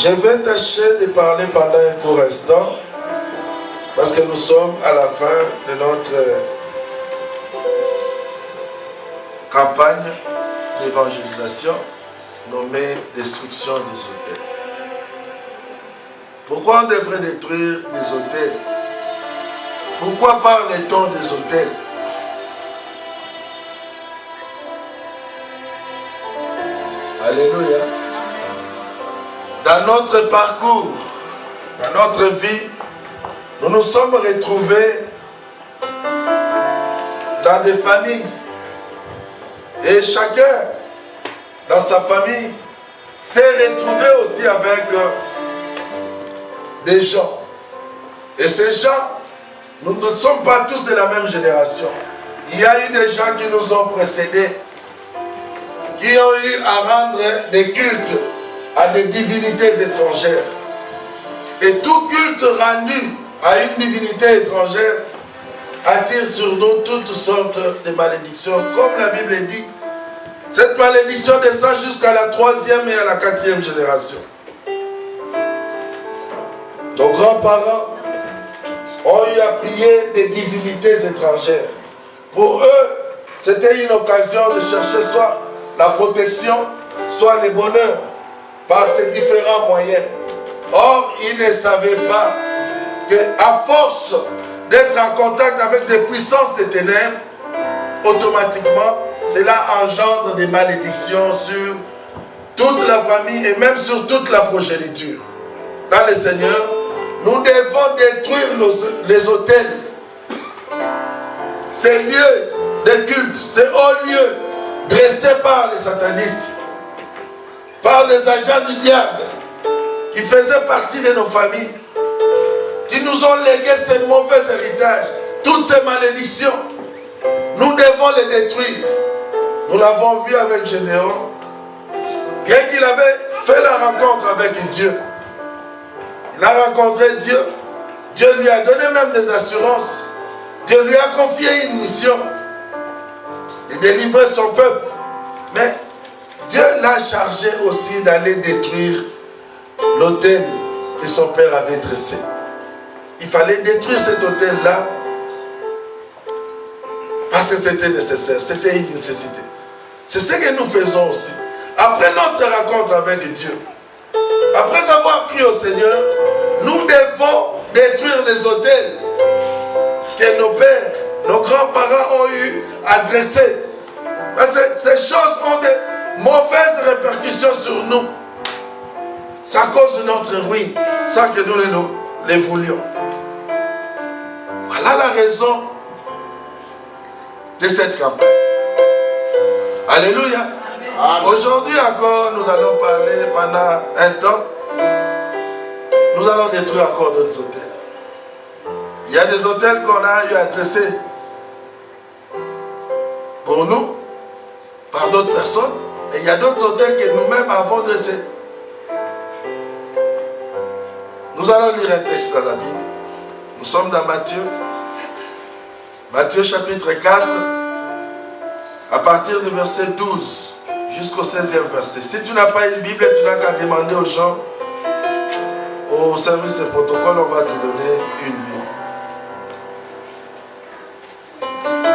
Je vais tâcher de parler pendant un court instant parce que nous sommes à la fin de notre campagne d'évangélisation nommée destruction des hôtels. Pourquoi on devrait détruire des hôtels? Pourquoi parle-t-on des hôtels? Alléluia. Dans notre parcours, dans notre vie, nous nous sommes retrouvés dans des familles. Et chacun, dans sa famille, s'est retrouvé aussi avec des gens. Et ces gens, nous ne sommes pas tous de la même génération. Il y a eu des gens qui nous ont précédés, qui ont eu à rendre des cultes à des divinités étrangères. Et tout culte rendu à une divinité étrangère attire sur nous toutes sortes de malédictions. Comme la Bible dit, cette malédiction descend jusqu'à la 3e et à la 4e génération. Nos grands-parents ont eu à prier des divinités étrangères. Pour eux, c'était une occasion de chercher soit la protection, soit le bonheur, par ces différents moyens. Or, ils ne savaient pas qu'à force d'être en contact avec des puissances des ténèbres, automatiquement, cela engendre des malédictions sur toute la famille et même sur toute la progéniture. Dans le Seigneur, nous devons détruire les autels, ces lieux de culte, ces hauts lieux dressés par les satanistes, par des agents du diable qui faisaient partie de nos familles, qui nous ont légué ces mauvais héritages, toutes ces malédictions. Nous devons les détruire. Nous l'avons vu avec Gédéon. Bien qu'il avait fait la rencontre avec Dieu, il a rencontré Dieu. Dieu lui a donné même des assurances. Dieu lui a confié une mission de délivrer son peuple. Mais Dieu l'a chargé aussi d'aller détruire l'autel que son père avait dressé. Il fallait détruire cet autel-là parce que c'était nécessaire, c'était une nécessité. C'est ce que nous faisons aussi. Après notre rencontre avec Dieu, après avoir cru au Seigneur, nous devons détruire les autels que nos pères, nos grands-parents ont eu à dresser. Parce que ces choses ont de mauvaises répercussions sur nous. C'est à cause de notre ruine, sans que nous les voulions. Voilà la raison de cette campagne. Alléluia. Aujourd'hui encore, nous allons parler pendant un temps. Nous allons détruire encore d'autres hôtels. Il y a des hôtels qu'on a eu à dresser pour nous, par d'autres personnes. Et il y a d'autres hôtels que nous-mêmes avons dressés. Nous allons lire un texte dans la Bible. Nous sommes dans Matthieu. Matthieu chapitre 4, à partir du verset 12 jusqu'au 16e verset. Si tu n'as pas une Bible, tu n'as qu'à demander aux gens, au service de protocole, on va te donner une Bible.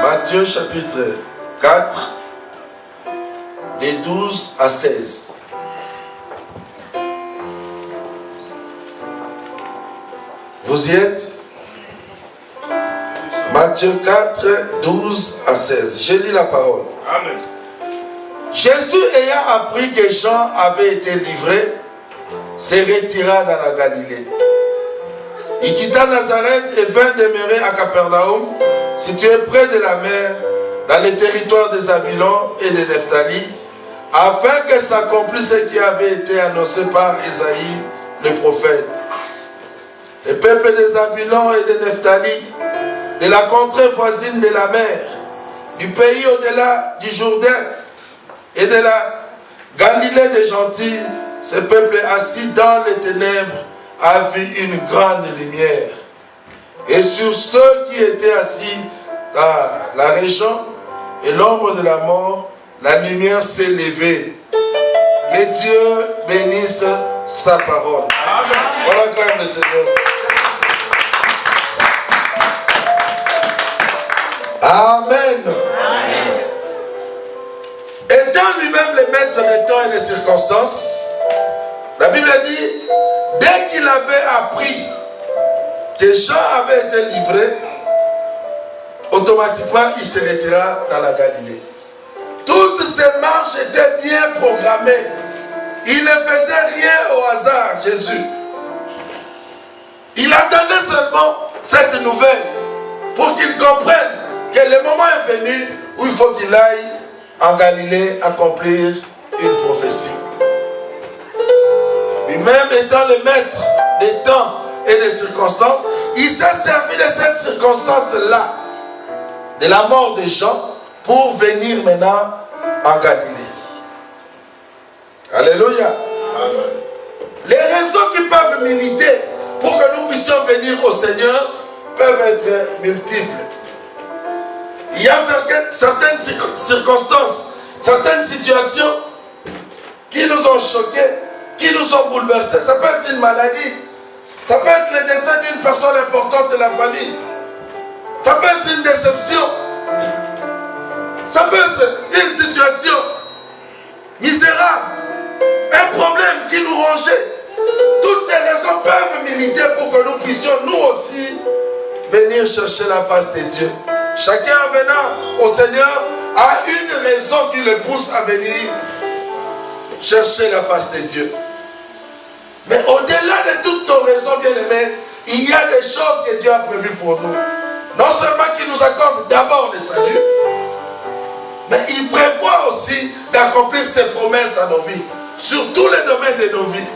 Matthieu chapitre 4, des 12 à 16. Vous y êtes? Matthieu 4, 12 à 16. Je lis la parole. Amen. Jésus, ayant appris que Jean avait été livré, se retira dans la Galilée. Il quitta Nazareth et vint demeurer à Capernaum, situé près de la mer, dans les territoires des Zabulon et de Nephtali, afin que s'accomplisse ce qui avait été annoncé par Isaïe, le prophète. Les peuples des Zabulon et de Nephtali, de la contrée voisine de la mer, du pays au-delà du Jourdain et de la Galilée des gentils, ce peuple assis dans les ténèbres a vu une grande lumière. Et sur ceux qui étaient assis dans la région et l'ombre de la mort, la lumière s'est levée. Que Dieu bénisse sa parole. Amen. Voilà, acclame le Seigneur. Amen. Amen. Étant lui-même le maître des temps et des circonstances, la Bible dit, dès qu'il avait appris que Jean avait été livré, automatiquement il se retira dans la Galilée. Toutes ces marches étaient bien programmées. Il ne faisait rien au hasard, Jésus. Il attendait seulement cette nouvelle pour qu'il comprenne que le moment est venu où il faut qu'il aille en Galilée accomplir une prophétie. Lui-même étant le maître des temps et des circonstances, il s'est servi de cette circonstance-là, de la mort de Jean, pour venir maintenant en Galilée. Alléluia. Amen. Les raisons qui peuvent militer pour que nous puissions venir au Seigneur peuvent être multiples. Il y a certaines circonstances, certaines situations qui nous ont choqués, qui nous ont bouleversés. Ça peut être une maladie, ça peut être le décès d'une personne importante de la famille, ça peut être une déception, Ça peut être une situation misérable, un problème qui nous rongeait. Toutes ces raisons peuvent militer pour que nous puissions nous aussi venir chercher la face de Dieu. Chacun en venant au Seigneur a une raison qui le pousse à venir chercher la face de Dieu. Mais au-delà de toutes nos raisons, bien-aimés, il y a des choses que Dieu a prévues pour nous. Non seulement qu'il nous accorde d'abord le salut, mais il prévoit aussi d'accomplir ses promesses dans nos vies, sur tous les domaines de nos vies.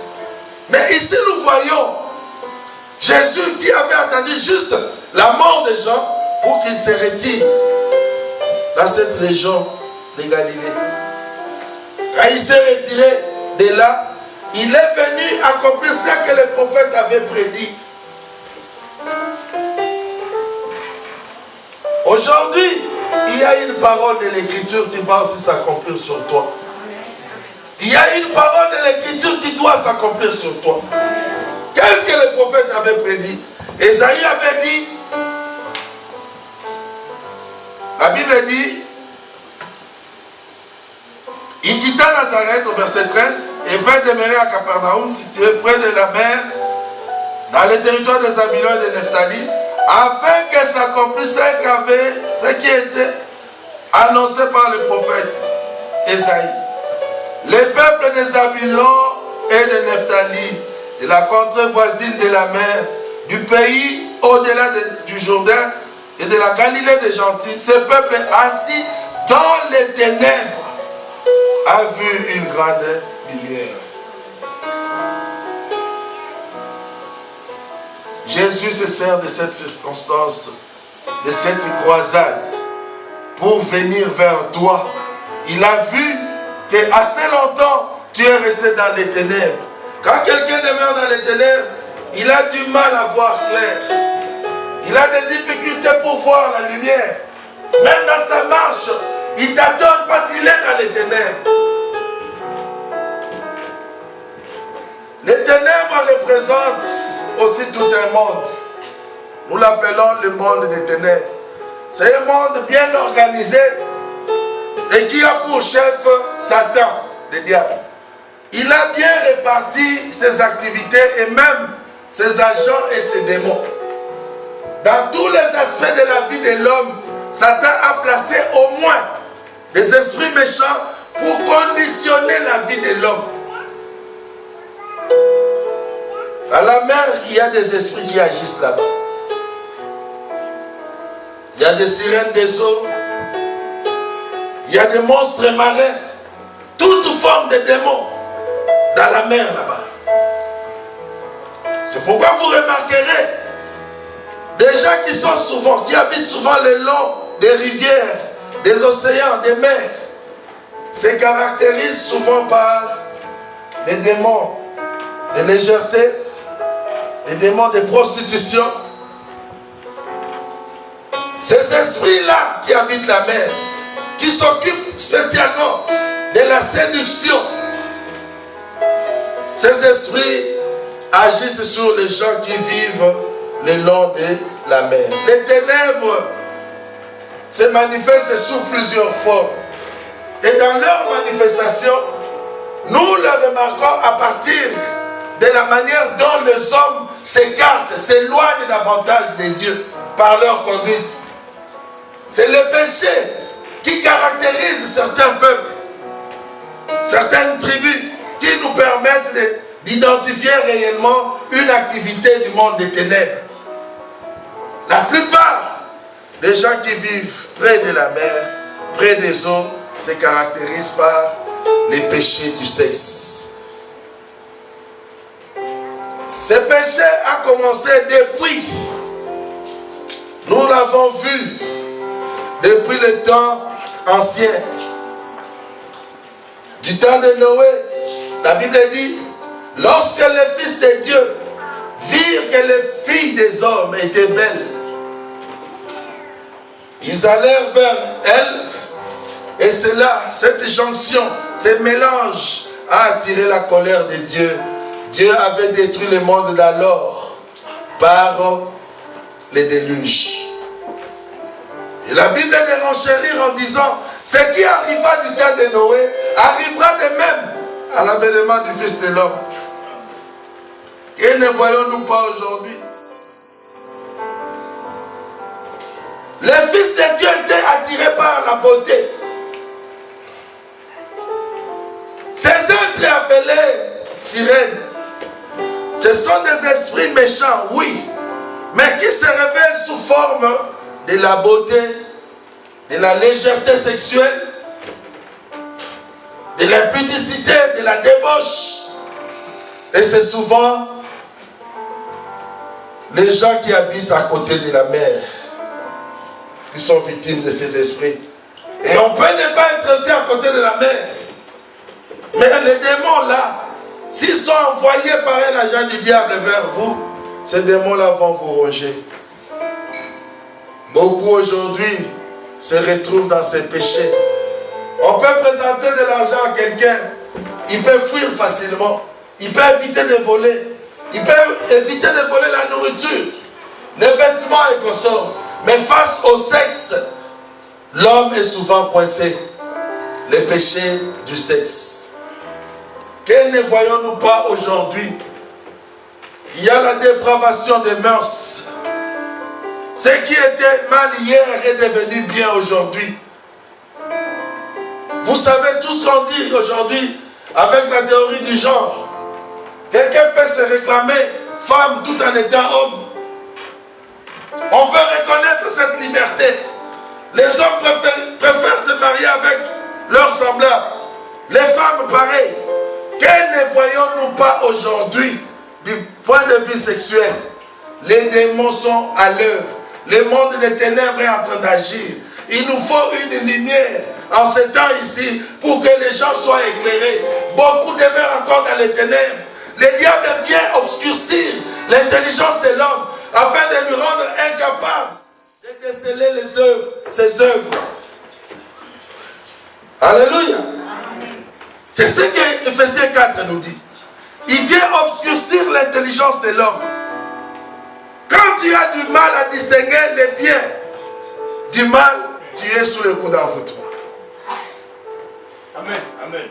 Mais ici nous voyons Jésus qui avait attendu juste la mort des gens pour qu'il se retire dans cette région de Galilée. Quand il s'est retiré de là, il est venu accomplir ce que les prophètes avaient prédit. Aujourd'hui, il y a une parole de l'Écriture qui va aussi s'accomplir sur toi. Il y a une parole de l'Écriture qui doit s'accomplir sur toi. Qu'est-ce que les prophètes avaient prédit? Ésaïe avait dit, la Bible dit, il quitta Nazareth au verset 13 et vint demeurer à Capernaum, situé près de la mer, dans les territoires de Zabulon et de Nephtali, afin que s'accomplisse ce qui était annoncé par le prophète Ésaïe. Les peuples de Zabulon et de Nephtali, de la contrée voisine de la mer, du pays au-delà du Jourdain et de la Galilée des gentils, ce peuple assis dans les ténèbres a vu une grande lumière. Jésus se sert de cette circonstance, de cette croisade, pour venir vers toi. Il a vu que assez longtemps, tu es resté dans les ténèbres. Quand quelqu'un demeure dans les ténèbres, il a du mal à voir clair. Il a des difficultés pour voir la lumière. Même dans sa marche, il t'attend parce qu'il est dans les ténèbres. Les ténèbres représentent aussi tout un monde. Nous l'appelons le monde des ténèbres. C'est un monde bien organisé et qui a pour chef Satan, le diable. Il a bien réparti ses activités et même ses agents et ses démons. Dans tous les aspects de la vie de l'homme, Satan a placé au moins des esprits méchants pour conditionner la vie de l'homme. À la mer, il y a des esprits qui agissent là-bas. Il y a des sirènes des eaux. Il y a des monstres marins. Toute forme de démons dans la mer là-bas. C'est pourquoi vous remarquerez des gens qui habitent souvent le long des rivières, des océans, des mers, se caractérisent souvent par les démons de légèreté, les démons de prostitution. Ces esprits-là qui habitent la mer, qui s'occupent spécialement de la séduction, ces esprits agissent sur les gens qui vivent le long de la mer. Les ténèbres se manifestent sous plusieurs formes. Et dans leur manifestation, nous le remarquons à partir de la manière dont les hommes s'écartent, s'éloignent davantage de Dieu par leur conduite. C'est le péché qui caractérise certains peuples, certaines tribus, qui nous permettent d'identifier réellement une activité du monde des ténèbres. La plupart des gens qui vivent près de la mer, près des eaux, se caractérisent par les péchés du sexe. Ce péché a commencé depuis, nous l'avons vu, depuis le temps ancien. Du temps de Noé, la Bible dit, lorsque les fils de Dieu virent que les filles des hommes étaient belles, ils allèrent vers elles, et c'est là, cette jonction, ce mélange a attiré la colère de Dieu. Dieu avait détruit le monde d'alors par les déluges. Et la Bible de renchérir en disant, Ce qui arriva du temps de Noé arrivera de même à l'avènement du Fils de l'homme. Et ne voyons-nous pas aujourd'hui? Les fils de Dieu étaient attirés par la beauté. Ces êtres appelés sirènes, ce sont des esprits méchants, oui, mais qui se révèlent sous forme de la beauté, de la légèreté sexuelle, de l'impudicité, de la débauche. Et c'est souvent les gens qui habitent à côté de la mer qui sont victimes de ces esprits. Et on peut ne pas être aussi à côté de la mer. Mais les démons là, s'ils sont envoyés par un agent du diable vers vous, ces démons-là vont vous ronger. Beaucoup aujourd'hui se retrouvent dans ces péchés. On peut présenter de l'argent à quelqu'un, il peut fuir facilement, il peut éviter de voler, il peut éviter de voler la nourriture, les vêtements et consorts. Mais face au sexe, l'homme est souvent coincé. Les péchés du sexe. Que ne voyons-nous pas aujourd'hui? Il y a la dépravation des mœurs. Ce qui était mal hier est devenu bien aujourd'hui. Vous savez tout ce qu'on dit aujourd'hui avec la théorie du genre. Quelqu'un peut se réclamer femme tout en étant homme. On veut reconnaître cette liberté. Les hommes préfèrent se marier avec leurs semblables. Les femmes pareilles. Que ne voyons-nous pas aujourd'hui du point de vue sexuel? Les démons sont à l'œuvre. Le monde des ténèbres est en train d'agir. Il nous faut une lumière en ce temps ici pour que les gens soient éclairés. Beaucoup demeurent encore dans les ténèbres. Le diable vient obscurcir l'intelligence de l'homme afin de lui rendre incapable de déceler ses œuvres. Alléluia. C'est ce que Ephésiens 4 nous dit. Il vient obscurcir l'intelligence de l'homme. Quand tu as du mal à distinguer les biens du mal, tu es sous le coup d'envoûtement. Amen. Amen.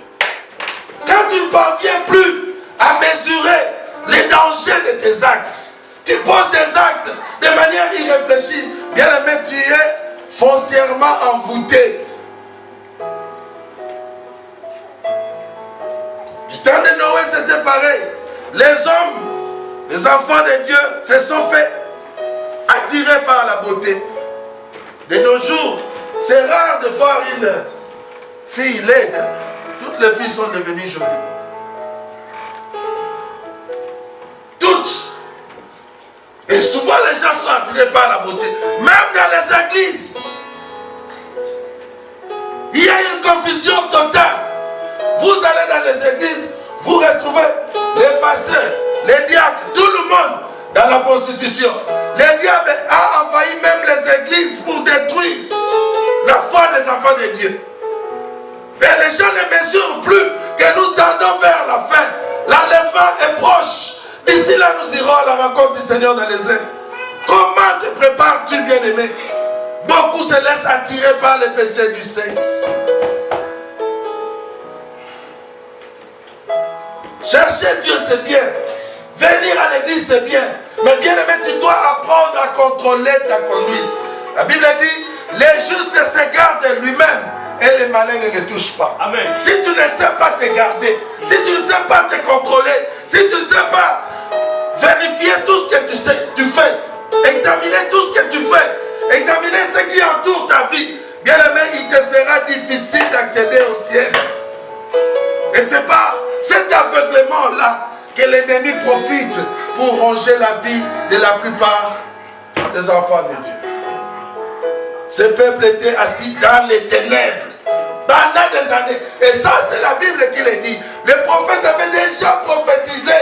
Quand tu ne parviens plus à mesurer les dangers de tes actes, tu poses des actes de manière irréfléchie, bien aimé, tu es foncièrement envoûté. Du temps de Noé, c'était pareil. Les hommes, les enfants de Dieu, se sont fait attirer par la beauté. De nos jours, c'est rare de voir une fille laide. Toutes les filles sont devenues jolies. Toutes. Et souvent, les gens sont attirés par la beauté. Même dans les églises. Il y a une confusion totale. Vous allez dans les églises, vous retrouvez les pasteurs, les diacres, tout le monde dans la prostitution. Le diable a envahi même les églises pour détruire la foi des enfants de Dieu. Et les gens ne mesurent plus que nous tendons vers la fin. L'enlèvement est proche. D'ici là, nous irons à la rencontre du Seigneur dans les airs. Comment te prépares-tu, bien-aimé? Beaucoup se laissent attirer par les péchés du sexe. Chercher Dieu, c'est bien. Venir à l'église, c'est bien. Mais bien aimé, tu dois apprendre à contrôler ta conduite. La Bible dit, les justes se gardent lui-même et les malins ne les touchent pas. Amen. Si tu ne sais pas te garder, si tu ne sais pas te contrôler, si tu ne sais pas vérifier tout ce que tu fais, examiner tout ce que tu fais, examiner ce qui entoure ta vie, bien aimé, il te sera difficile d'accéder au ciel. Et c'est par cet aveuglement-là que l'ennemi profite pour ronger la vie de la plupart des enfants de Dieu. Ce peuple était assis dans les ténèbres pendant des années. Et ça, c'est la Bible qui le dit. Le prophète avait déjà prophétisé.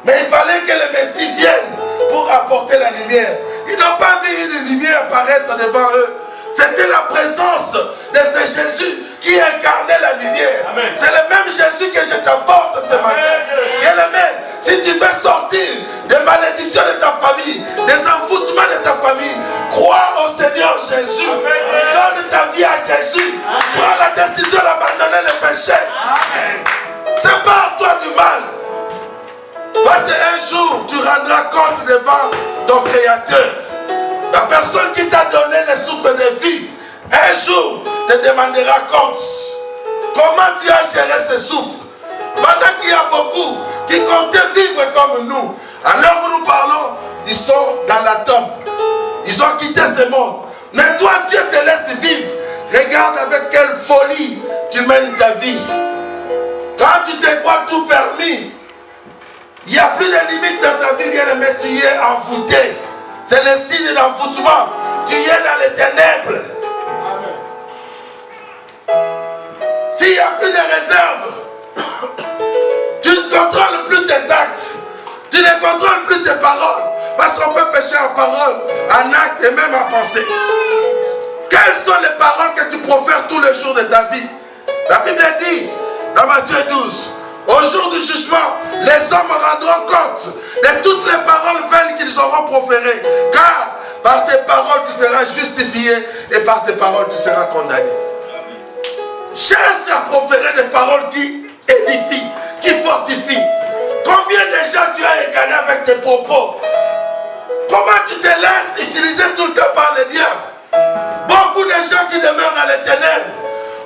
Mais il fallait que le Messie vienne pour apporter la lumière. Ils n'ont pas vu une lumière apparaître devant eux. C'était la présence de ce Jésus qui incarnait la lumière. C'est le même Jésus que je t'apporte ce matin. Bien-aimé, si tu veux sortir des malédictions de ta famille, des envoûtements de ta famille, crois au Seigneur. Seigneur Jésus. Donne ta vie à Jésus. Prends la décision d'abandonner le péché. Sépare-toi du mal. Parce qu'un jour, tu rendras compte devant ton Créateur. La personne qui t'a donné le souffle de vie, un jour, te demandera compte. Comment tu as géré ce souffle? Pendant qu'il y a beaucoup qui comptaient vivre comme nous, à l'heure où nous parlons, ils sont dans la tombe. Ils ont quitté ce monde. Mais toi, Dieu te laisse vivre. Regarde avec quelle folie tu mènes ta vie. Quand tu te crois tout permis, il n'y a plus de limites dans ta vie, bien-aimé, tu y es envoûté. C'est le signe d'envoûtement. Tu y es dans les ténèbres. S'il n'y a plus de réserve, tu ne contrôles plus tes actes. Tu ne contrôles plus tes paroles. Parce qu'on peut pécher en parole, en acte et même en pensée. Quelles sont les paroles que tu profères tous les jours de ta vie? La Bible dit, dans Matthieu 12, au jour du jugement, les hommes rendront compte de toutes les paroles vaines qu'ils auront proférées. Car par tes paroles, tu seras justifié et par tes paroles, tu seras condamné. Cherche à proférer des paroles qui édifient, qui fortifient. Combien de gens tu as égaré avec tes propos? Comment tu te laisses utiliser tout le temps par le diable? Beaucoup de gens qui demeurent dans les ténèbres,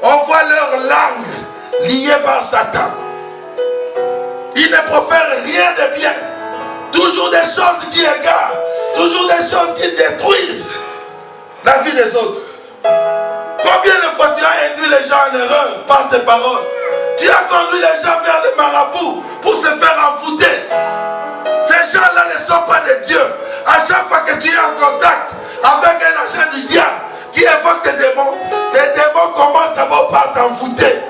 on voit leur langue liée par Satan. Ils ne profèrent rien de bien. Toujours des choses qui égarent. Toujours des choses qui détruisent la vie des autres. Combien de fois tu as induit les gens en erreur par tes paroles? Tu as conduit les gens vers le marabout pour se faire envoûter. Ces gens-là ne sont pas de Dieu. À chaque fois que tu es en contact avec un agent du diable qui évoque tes démons, ces démons commencent d'abord par t'envoûter.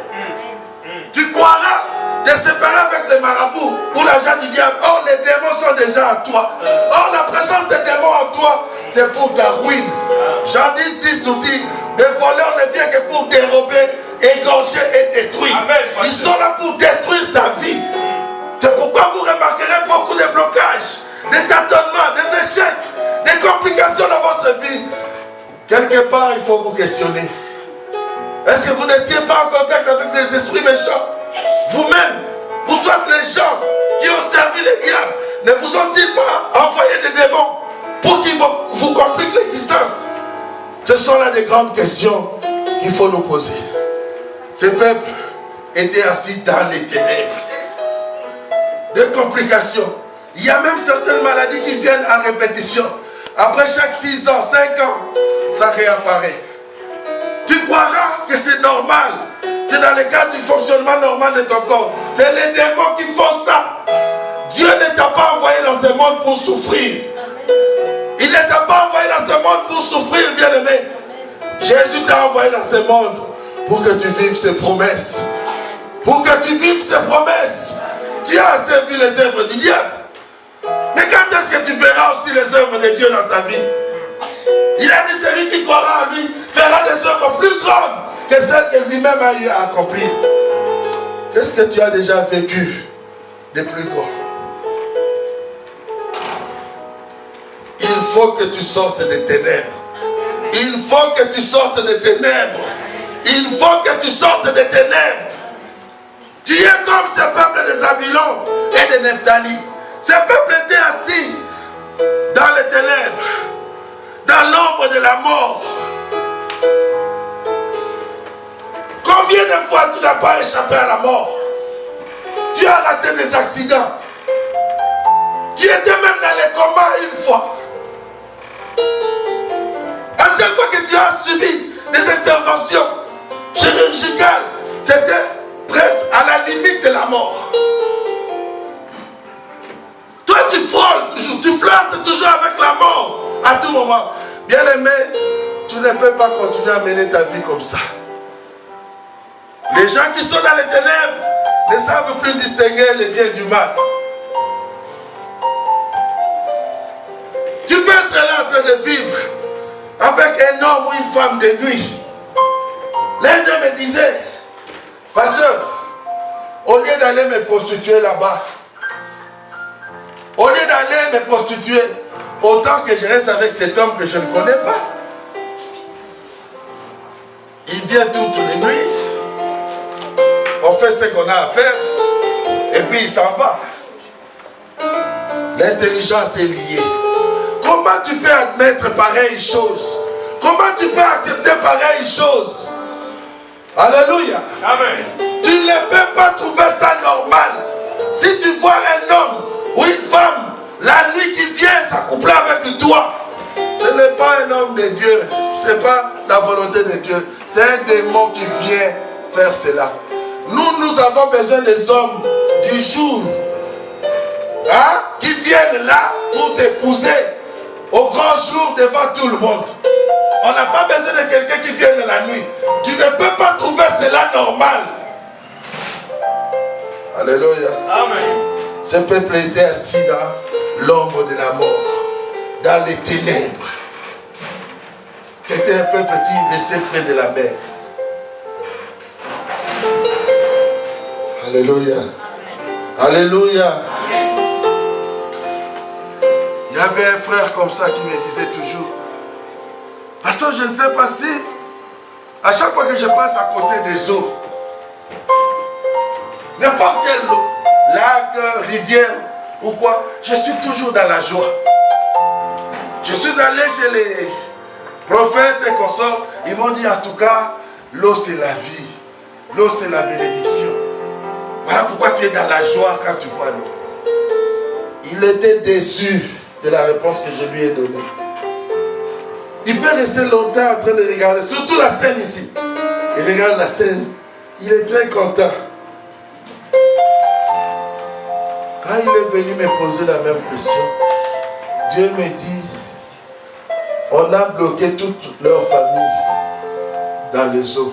Tu croiras te séparer avec les marabouts ou l'agent du diable. Or, les démons sont déjà en toi. Or, la présence des démons en toi, c'est pour ta ruine. Jean 10 nous dit, les voleurs ne viennent que pour dérober, égorger et détruire. Ils sont là pour détruire ta vie. C'est pourquoi vous remarquerez beaucoup de blocages, des tâtonnements, des échecs, des complications dans votre vie. Quelque part, il faut vous questionner. Est-ce que vous n'étiez pas en contact avec des esprits méchants? Vous-même, ou soit les gens qui ont servi les diables, ne vous ont-ils pas envoyé des démons pour qu'ils vous compliquent l'existence? Ce sont là des grandes questions qu'il faut nous poser. Ces peuples étaient assis dans les ténèbres. Des complications. Il y a même certaines maladies qui viennent en répétition. Après chaque 6 ans, 5 ans, ça réapparaît. Tu croiras que c'est normal. C'est dans le cadre du fonctionnement normal de ton corps. C'est les démons qui font ça. Dieu ne t'a pas envoyé dans ce monde pour souffrir. Il ne t'a pas envoyé dans ce monde pour souffrir, bien-aimé. Jésus t'a envoyé dans ce monde pour que tu vives ses promesses. Pour que tu vives ses promesses. Tu as assez vu les œuvres du diable. Mais quand est-ce que tu verras aussi les œuvres de Dieu dans ta vie? Il a dit, celui qui croira en lui fera des œuvres plus grandes que celles que lui-même a eu à accomplir. Qu'est-ce que tu as déjà vécu de plus grand? Il faut que tu sortes des ténèbres. Il faut que tu sortes des ténèbres. Il faut que tu sortes des ténèbres. Tu es comme ce peuple de Zabulon et de Nephtali. Ces peuples étaient assis dans les ténèbres, dans l'ombre de la mort. Combien de fois tu n'as pas échappé à la mort? Tu as raté des accidents. Tu étais même dans les comas une fois. À chaque fois que tu as subi des interventions chirurgicales, c'était presque à la limite de la mort. Toi, tu frôles toujours, tu flirtes toujours avec la mort à tout moment. Bien aimé, tu ne peux pas continuer à mener ta vie comme ça. Les gens qui sont dans les ténèbres ne savent plus distinguer le bien du mal. Tu peux être là en train de vivre avec un homme ou une femme de nuit. L'un d'eux me disait, pasteur, au lieu d'aller me prostituer là-bas, au lieu d'aller me prostituer, autant que je reste avec cet homme que je ne connais pas. vient toutes les nuits. On fait ce qu'on a à faire. Et puis il s'en va. L'intelligence est liée. Comment tu peux admettre pareille chose? Comment tu peux accepter pareille chose? Alléluia. Amen. Tu ne peux pas trouver ça normal. Si tu vois un homme ou une femme la nuit qui vient s'accoupler avec toi, ce n'est pas un homme de Dieu. Ce n'est pas la volonté de Dieu. C'est un démon qui vient faire cela. Nous avons besoin des hommes du jour, hein, qui viennent là pour t'épouser au grand jour devant tout le monde. On n'a pas besoin de quelqu'un qui vienne la nuit. Tu ne peux pas trouver cela normal. Alléluia. Amen. Ce peuple était assis dans l'ombre de la mort, dans les ténèbres. C'était un peuple qui restait près de la mer. Alléluia. Alléluia. Il y avait un frère comme ça qui me disait toujours, pasteur, je ne sais pas si, à chaque fois que je passe à côté des eaux, n'importe quel lac, rivière ou quoi, je suis toujours dans la joie. Je suis allé chez les prophètes et consorts, ils m'ont dit en tout cas, l'eau c'est la vie, l'eau c'est la bénédiction. Voilà pourquoi tu es dans la joie quand tu vois l'eau. Il était déçu de la réponse que je lui ai donnée. Il peut rester longtemps en train de regarder, surtout la scène ici. Il regarde la scène, il est très content. Quand il est venu me poser la même question, Dieu me dit, on a bloqué toute leur famille dans les eaux.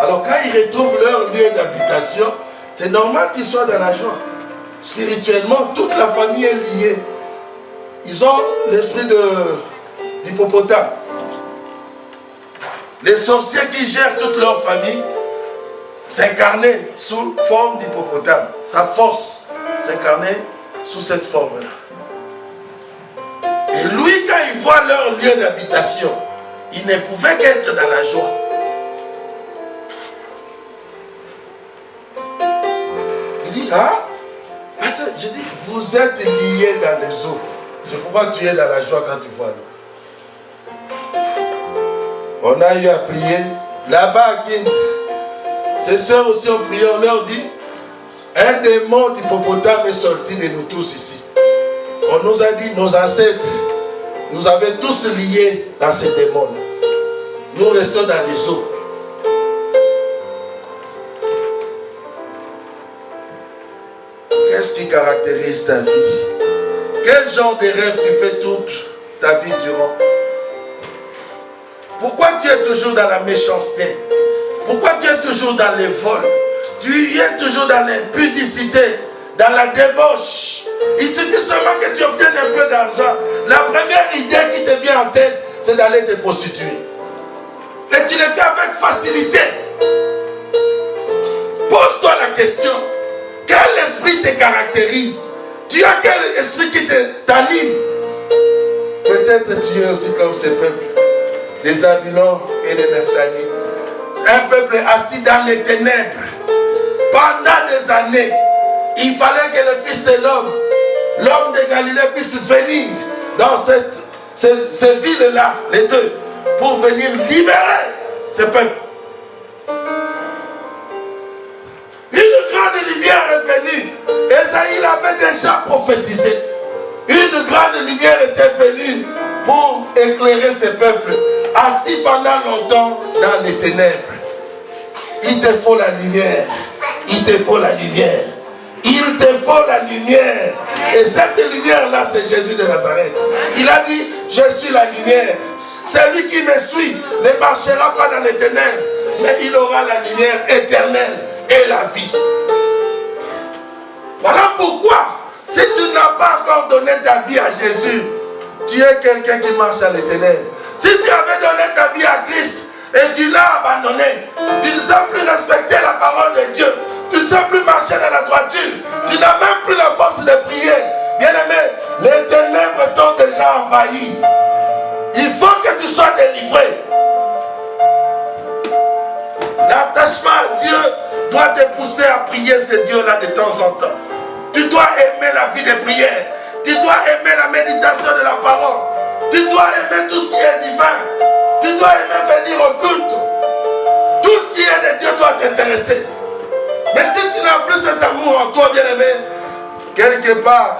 Alors quand ils retrouvent leur lieu d'habitation, c'est normal qu'ils soient dans la joie. Spirituellement, toute la famille est liée. Ils ont l'esprit de l'hippopotame. Les sorciers qui gèrent toute leur famille s'incarnaient sous forme d'hippopotame. Sa force s'incarnait sous cette forme-là. Et lui, quand il voit leur lieu d'habitation, il ne pouvait qu'être dans la joie. Il dit, ah, je dis, vous êtes liés dans les eaux. C'est pourquoi tu es dans la joie quand tu vois l'eau. On a eu à prier. Là-bas, ses soeurs aussi ont prié. On leur dit, un démon d'hippopotame est sorti de nous tous ici. On nous a dit, nos ancêtres nous avaient tous liés dans ces démons-là. Nous restons dans les eaux. Qu'est-ce qui caractérise ta vie? Quel genre de rêve tu fais toute ta vie durant? Pourquoi tu es toujours dans la méchanceté? Pourquoi tu es toujours dans les vols? Tu es toujours dans l'impudicité, dans la débauche. Il suffit seulement que tu obtiennes un peu d'argent. La première idée qui te vient en tête, c'est d'aller te prostituer. Et tu le fais avec facilité. Pose-toi la question. Quel esprit te caractérise? Tu as quel esprit qui t'anime? Peut-être tu es aussi comme ce peuple, les Zabulon et les Nephtali. Un peuple assis dans les ténèbres. Pendant des années, il fallait que le Fils de l'homme, l'homme de Galilée, puisse venir dans ces villes-là, les deux, pour venir libérer ce peuple. Une grande lumière est venue. Esaïe avait déjà prophétisé. Une grande lumière était venue pour éclairer ce peuple, assis pendant longtemps dans les ténèbres. Il te faut la lumière. Il te faut la lumière. Il te faut la lumière. Et cette lumière-là, c'est Jésus de Nazareth. Il a dit, je suis la lumière. Celui qui me suit ne marchera pas dans les ténèbres, mais il aura la lumière éternelle et la vie. Voilà pourquoi, si tu n'as pas encore donné ta vie à Jésus, tu es quelqu'un qui marche dans les ténèbres. Si tu avais donné ta vie à Christ et tu l'as abandonné, tu ne sais plus respecter la parole de Dieu, tu ne sais plus marcher dans la droiture, tu n'as même plus la force de prier. Bien-aimé, les ténèbres t'ont déjà envahi. Il faut que tu sois délivré. L'attachement à Dieu doit te pousser à prier ce Dieu-là de temps en temps. Tu dois aimer la vie de prière. Tu dois aimer la méditation de la parole. Tu dois aimer tout ce qui est divin. Tu dois aimer venir au culte. Tout ce qui est de Dieu doit t'intéresser. Mais si tu n'as plus cet amour en toi, bien-aimé, quelque part,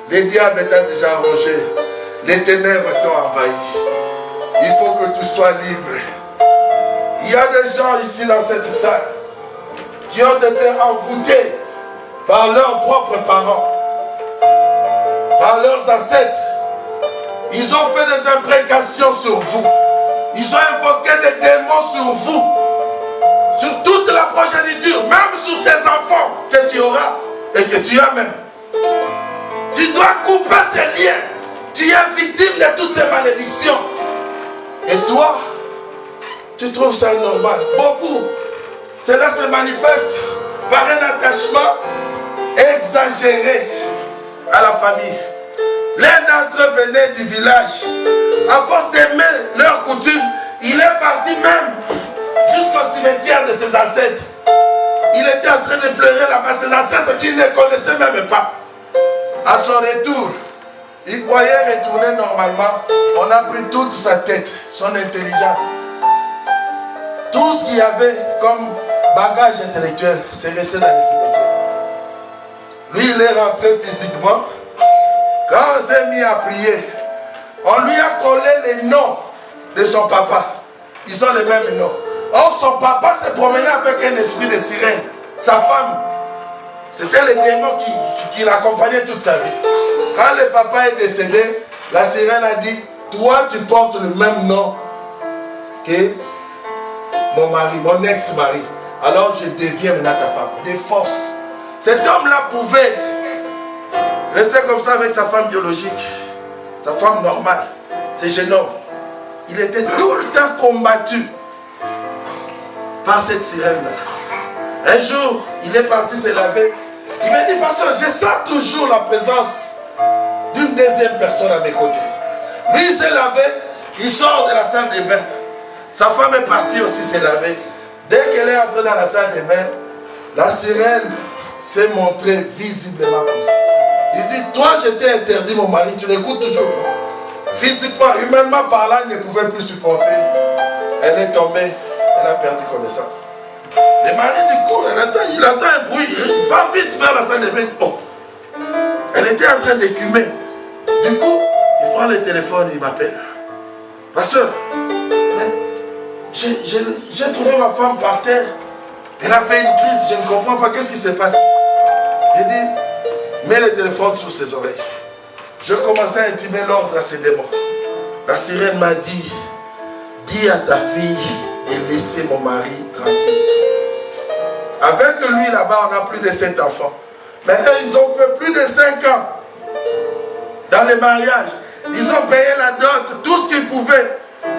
le diable t'a déjà rongé. Les ténèbres t'ont envahi. Il faut que tu sois libre. Il y a des gens ici dans cette salle qui ont été envoûtés par leurs propres parents, par leurs ancêtres. Ils ont fait des imprécations sur vous. Ils ont invoqué des démons sur vous, sur toute la progéniture, même sur tes enfants que tu auras et que tu as même. Tu dois couper ces liens. Tu es victime de toutes ces malédictions. Et toi, tu trouves ça normal. Beaucoup, cela se manifeste par un attachement exagéré à la famille. L'un d'entre eux venait du village. À force d'aimer leurs coutumes, il est parti même jusqu'au cimetière de ses ancêtres. Il était en train de pleurer là-bas, ses ancêtres qu'il ne connaissait même pas. À son retour, il croyait retourner normalement. On a pris toute sa tête, son intelligence. Tout ce qu'il y avait comme bagage intellectuel, c'est resté dans les cimetières. Lui, il est rentré physiquement. Quand on s'est mis à prier, on lui a collé les noms de son papa. Ils ont les mêmes noms. Or, son papa s'est promené avec un esprit de sirène. Sa femme, c'était le démon qui l'accompagnait toute sa vie. Quand le papa est décédé, la sirène a dit, toi tu portes le même nom que mon mari, mon ex-mari. Alors je deviens maintenant ta femme. De force. Cet homme-là pouvait rester comme ça avec sa femme biologique, sa femme normale, ce jeune homme. Il était tout le temps combattu par cette sirène-là. Un jour, il est parti se laver. Il m'a dit, pasteur, je sens toujours la présence d'une deuxième personne à mes côtés. Lui, il s'est lavé, il sort de la salle de bain. Sa femme est partie aussi se laver. Dès qu'elle est entrée dans la salle de bain, la sirène s'est montrée visiblement comme ça. Il dit, toi, je t'ai interdit mon mari, tu n'écoutes toujours pas. Physiquement, humainement parlant, il ne pouvait plus supporter. Elle est tombée, elle a perdu connaissance. Le mari, du coup, il entend un bruit, il va vite vers la salle de bain. Oh. Elle était en train d'écumer. Du coup, il prend le téléphone, il m'appelle. Pasteur, j'ai trouvé ma femme par terre. Elle a fait une crise, je ne comprends pas, qu'est-ce qui se passe? Il dit, mets le téléphone sous ses oreilles. Je commençais à intimer l'ordre à ces démons. La sirène m'a dit, dis à ta fille de laisser mon mari tranquille. Avec lui là-bas, on a plus de 7 enfants. Mais eux, ils ont fait plus de 5 ans dans les mariages. Ils ont payé la dot, tout ce qu'ils pouvaient.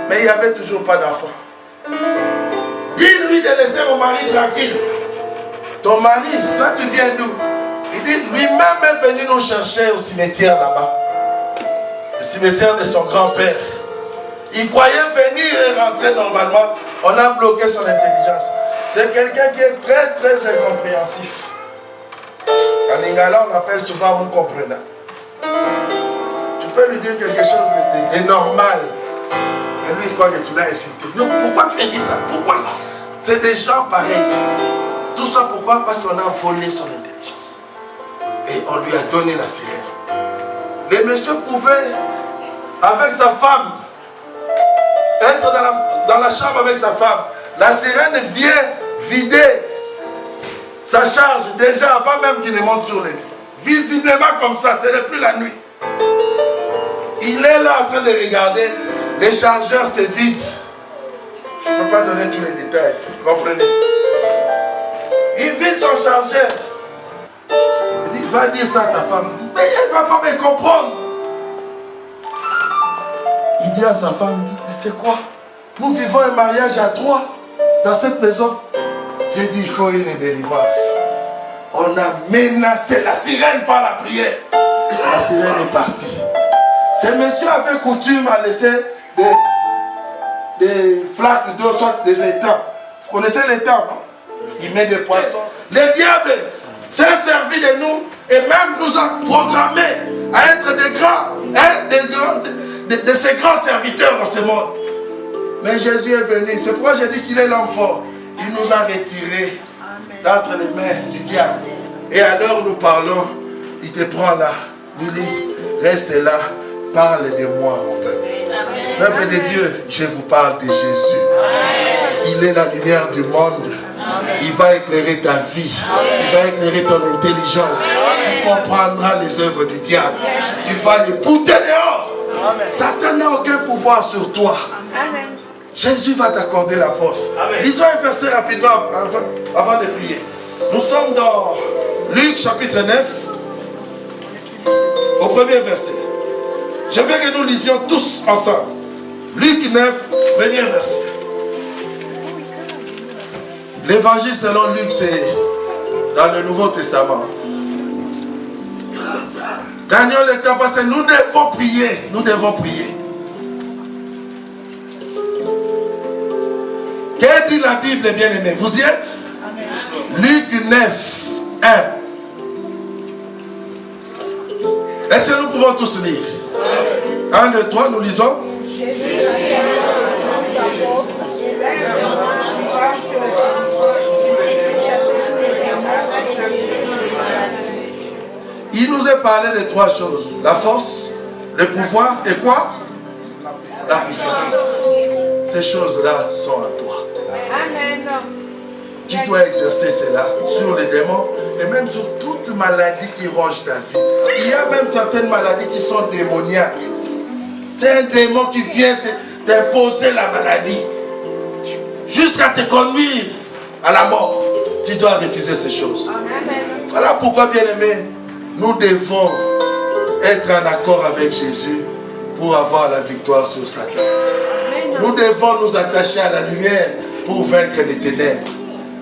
Mais il n'y avait toujours pas d'enfants. Dis-lui de laisser mon mari tranquille. Ton mari, toi tu viens d'où? Il dit, lui-même est venu nous chercher au cimetière là-bas. Le cimetière de son grand-père. Il croyait venir et rentrer normalement. On a bloqué son intelligence. C'est quelqu'un qui est très très incompréhensif. En lingala, on appelle souvent mon comprenant. Tu peux lui dire quelque chose de normal. Mais lui, il croit que tu l'as insulté. Non, pourquoi tu me dis ça? Pourquoi ça? C'est des gens pareils. Tout ça pourquoi? Parce qu'on a volé son intelligence. Et on lui a donné la sirène. Le monsieur pouvait, avec sa femme, être dans la chambre avec sa femme. La sirène vient vider sa charge déjà avant même qu'il ne monte sur les lits. Visiblement comme ça, ce n'est plus la nuit. Il est là en train de regarder. Les chargeurs se vident. Je ne peux pas donner tous les détails. Vous comprenez? Il vide son chargeur. Il dit, va dire ça à ta femme. Mais elle ne va pas me comprendre. Il dit à sa femme, mais c'est quoi? Nous vivons un mariage à 3 dans cette maison. Il dit, il faut une délivrance. On a menacé la sirène par la prière. La sirène est partie. Ce monsieur avait coutume à laisser des flaques d'eau, soit des étangs, Vous connaissez les temps, non? Il met des poissons. Le diable s'est servi de nous et même nous a programmés à être des grands, de ces grands serviteurs dans ce monde. Mais Jésus est venu. C'est pourquoi j'ai dit qu'il est l'homme fort. Il nous a retirés d'entre les mains du diable. Et alors nous parlons, il te prend là. Lily, reste là. Parle de moi, mon peuple. Peuple de Dieu, je vous parle de Jésus. Il est la lumière du monde. Il va éclairer ta vie. Il va éclairer ton intelligence. Tu comprendras les œuvres du diable. Tu vas les bouter dehors. Satan n'a aucun pouvoir sur toi. Jésus va t'accorder la force. Lisons un verset rapidement avant de prier. Nous sommes dans Luc chapitre 9, au premier verset. Je veux que nous lisions tous ensemble. Luc 9, premier verset. L'évangile selon Luc, c'est dans le Nouveau Testament. Gagnons le temps parce que nous devons prier. Nous devons prier. Que dit la Bible, bien-aimés? Vous y êtes? Luc 9, 1. Est-ce que nous pouvons tous lire? 1, 2, 3, nous lisons. Il nous a parlé de 3 choses. La force, le pouvoir et quoi? La puissance. Ces choses-là sont à toi. Tu dois exercer cela sur les démons et même sur toute maladie qui ronge ta vie. Il y a même certaines maladies qui sont démoniaques. C'est un démon qui vient t'imposer la maladie jusqu'à te conduire à la mort. Tu dois refuser ces choses. Voilà pourquoi, bien-aimés, nous devons être en accord avec Jésus pour avoir la victoire sur Satan. Nous devons nous attacher à la lumière pour vaincre les ténèbres.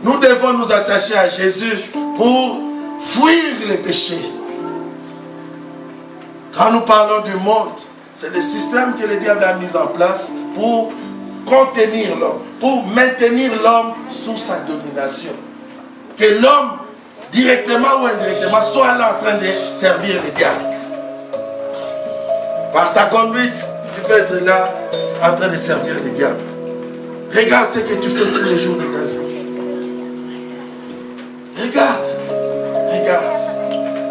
Nous devons nous attacher à Jésus pour fuir les péchés. Quand nous parlons du monde, c'est le système que le diable a mis en place pour contenir l'homme, pour maintenir l'homme sous sa domination. Que l'homme, directement ou indirectement, soit là en train de servir le diable. Par ta conduite, tu peux être là en train de servir le diable. Regarde ce que tu fais tous les jours de ta vie. Regarde.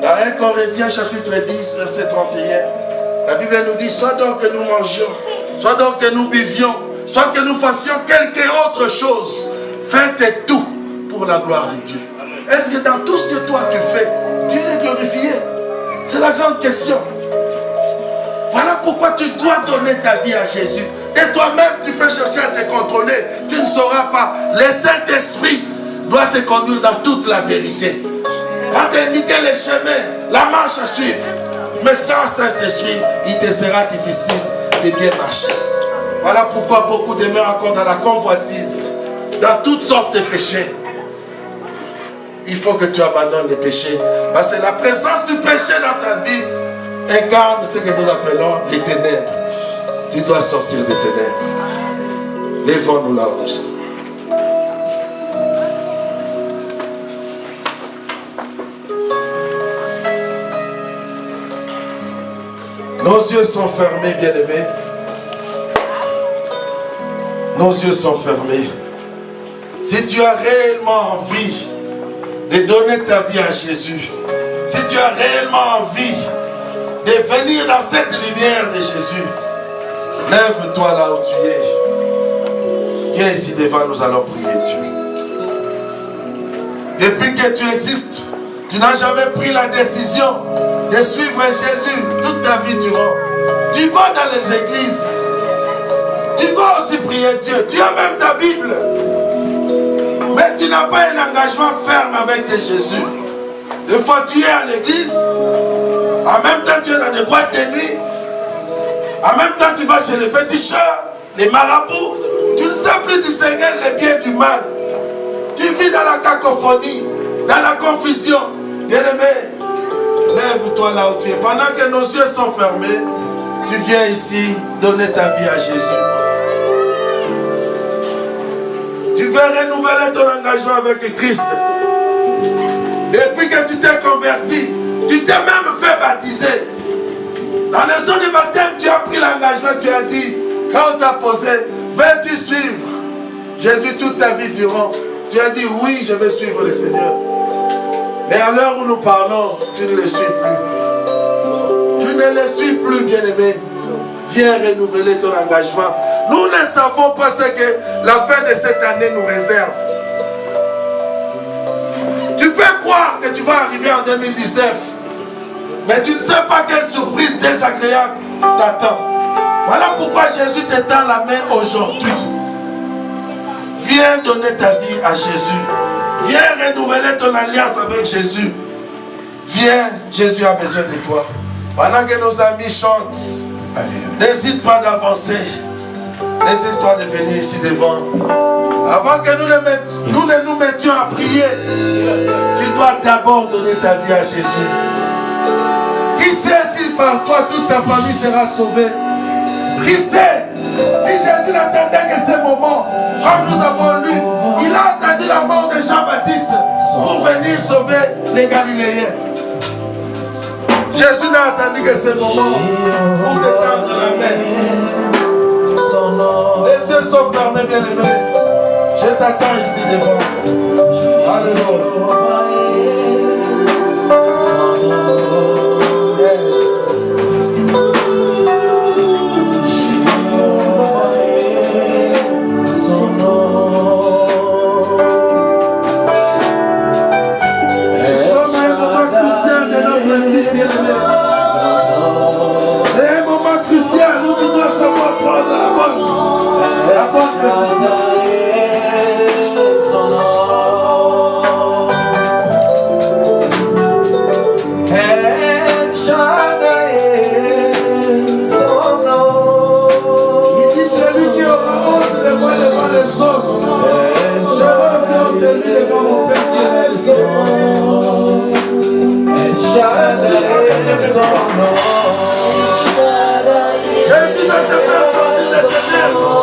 Dans 1 Corinthiens chapitre 10, verset 31, la Bible nous dit, soit donc que nous mangions, soit donc que nous buvions, soit que nous fassions quelque autre chose, faites tout pour la gloire de Dieu. Est-ce que dans tout ce que toi tu fais, tu es glorifié? C'est la grande question. Voilà pourquoi tu dois donner ta vie à Jésus. Et toi-même, tu peux chercher à te contrôler. Tu ne sauras pas. Le Saint-Esprit doit te conduire dans toute la vérité. Va t'indiquer les chemins, la marche à suivre. Mais sans Saint-Esprit, il te sera difficile de bien marcher. Voilà pourquoi beaucoup demeurent encore dans la convoitise, dans toutes sortes de péchés. Il faut que tu abandonnes les péchés. Parce que la présence du péché dans ta vie incarne ce que nous appelons les ténèbres. Tu dois sortir des ténèbres. Lèvons-nous là où nous sommes. Nos yeux sont fermés, bien-aimés. Nos yeux sont fermés. Si tu as réellement envie de donner ta vie à Jésus, si tu as réellement envie de venir dans cette lumière de Jésus, lève-toi là où tu es. Viens ici devant, nous allons prier Dieu. Depuis que tu existes, tu n'as jamais pris la décision de suivre Jésus toute ta vie durant. Tu vas dans les églises. Tu vas aussi prier Dieu. Tu as même ta Bible. Mais tu n'as pas un engagement ferme avec ce Jésus. Des fois tu es à l'église. En même temps tu es dans des boîtes de nuit. En même temps tu vas chez les féticheurs, les marabouts. Tu ne sais plus distinguer le bien du mal. Tu vis dans la cacophonie, dans la confusion. Bien-aimé, lève-toi là où tu es. Pendant que nos yeux sont fermés, tu viens ici donner ta vie à Jésus. Tu veux renouveler ton engagement avec Christ. Depuis que tu t'es converti, tu t'es même fait baptiser. Dans les zones de baptême, tu as pris l'engagement, tu as dit, quand on t'a posé, veux-tu suivre Jésus toute ta vie durant? Tu as dit, oui, je vais suivre le Seigneur. Mais à l'heure où nous parlons, tu ne le suis plus. Tu ne le suis plus, bien-aimé. Viens renouveler ton engagement. Nous ne savons pas ce que la fin de cette année nous réserve. Tu peux croire que tu vas arriver en 2019, mais tu ne sais pas quelle surprise désagréable t'attend. Voilà pourquoi Jésus te tend la main aujourd'hui. Viens donner ta vie à Jésus. Viens renouveler ton alliance avec Jésus. Viens, Jésus a besoin de toi. Pendant que nos amis chantent, n'hésite pas d'avancer. N'hésite pas de venir ici devant. Avant que nous ne nous mettions à prier, tu dois d'abord donner ta vie à Jésus. Qui sait si par toi toute ta famille sera sauvée? Qui sait si Jésus n'attendait que ce moment, comme nous avons lu, il a attendu la mort de Jean-Baptiste pour venir sauver les Galiléens. Jésus n'a attendu que ce moment pour te tendre la main. Les yeux sont fermés, bien-aimés. Je t'attends ici devant. Alléluia. C'est un moment crucial où tu dois savoir prendre la bonne décision. Il dit celui qui aura honte de moi devant les hommes, j'aurai honte de lui devant mon Père qui est les hommes. Jésus va te faire sortir de tes ténèbres.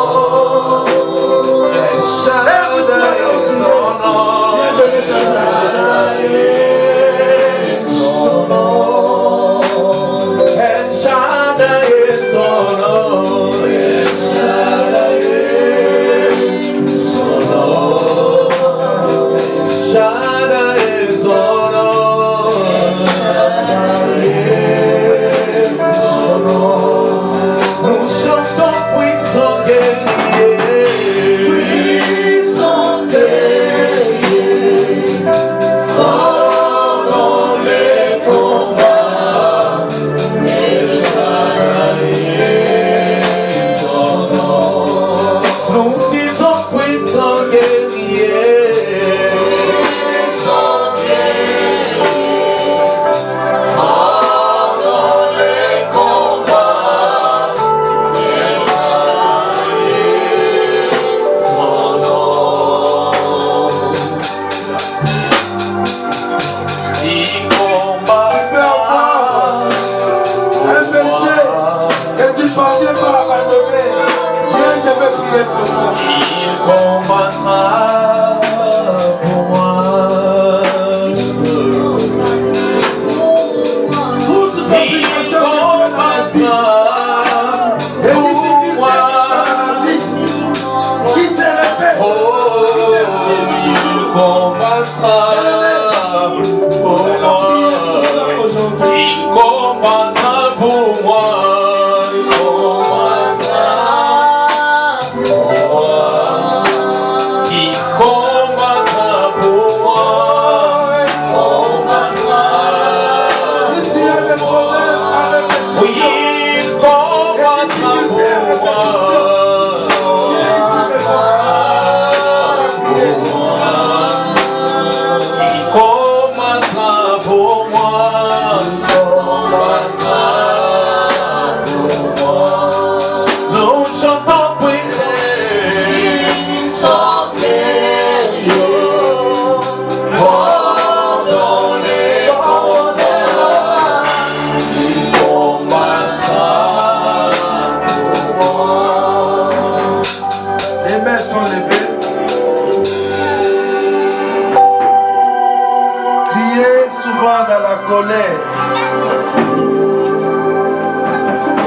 colère.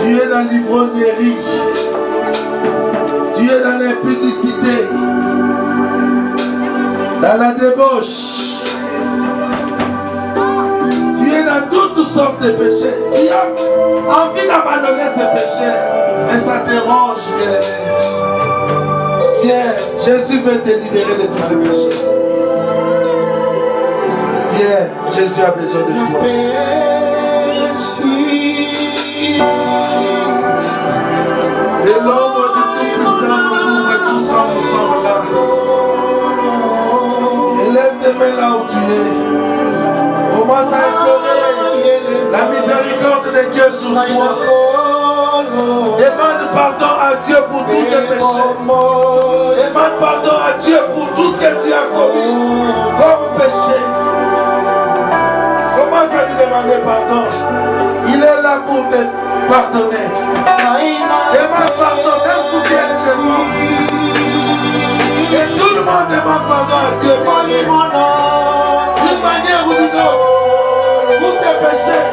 Tu es dans l'ivrognerie. Tu es dans l'impudicité. Dans la débauche. Tu es dans toutes sortes de péchés. Tu as envie d'abandonner ces péchés. Mais ça te ronge, bien-aimé. Viens, Jésus veut te libérer de tous ces péchés. Viens, Jésus a besoin de toi. Et l'ombre du Tout-Puissant nous couvre tous ensemble là. Élève tes mains là où tu es. Commence à implorer la miséricorde de Dieu sur toi. Demande pardon à Dieu pour tous tes péchés. Demande pardon à Dieu pour tout ce que tu as commis comme péché. Commence à lui demander pardon. Il est là pour te pardonner. Demande pardon, même pour qui est vraiment. Et tout le monde demande pardon à Dieu. D'une manière ou d'une autre. Pour tes péchés.